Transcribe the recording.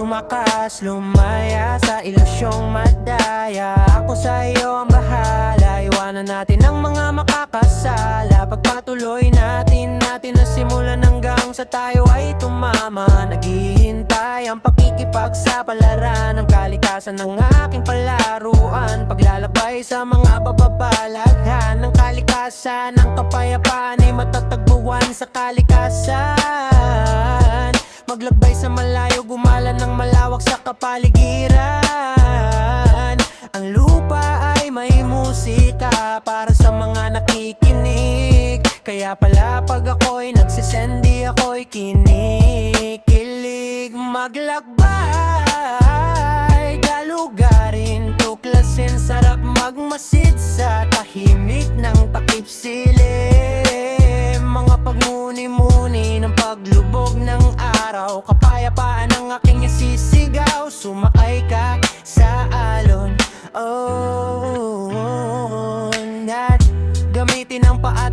tumakas, lumaya sa ilusyong madaya. Ako sa iyo ang bahala, iwanan natin ang mga makakasala. Pagpatuloy natin na simulan hanggang sa tayo ay tumama. Naghihintay ang pakikipagsapalaran ng kalikasan ng aking palaruan. Paglalakbay sa mga bababalaghan ng kalikasan, ang kapayapaan ay matatagpuan sa kalikasan. Maglakbay sa malayo, gumala ng malawak sa kapaligiran. Ang lupa ay may musika para sa mga nakikinig. Kaya pala pag ako'y nagsisendi, ako'y kinikilig. Maglakbay, galugarin, tuklasin, sarap magmasid sa tahimik ng takip silim. Mga pagmuni-muni ng paglubog ng araw, kapayapaan ang aking isisigaw. Sumakay ka sa alon, at gamitin ang paa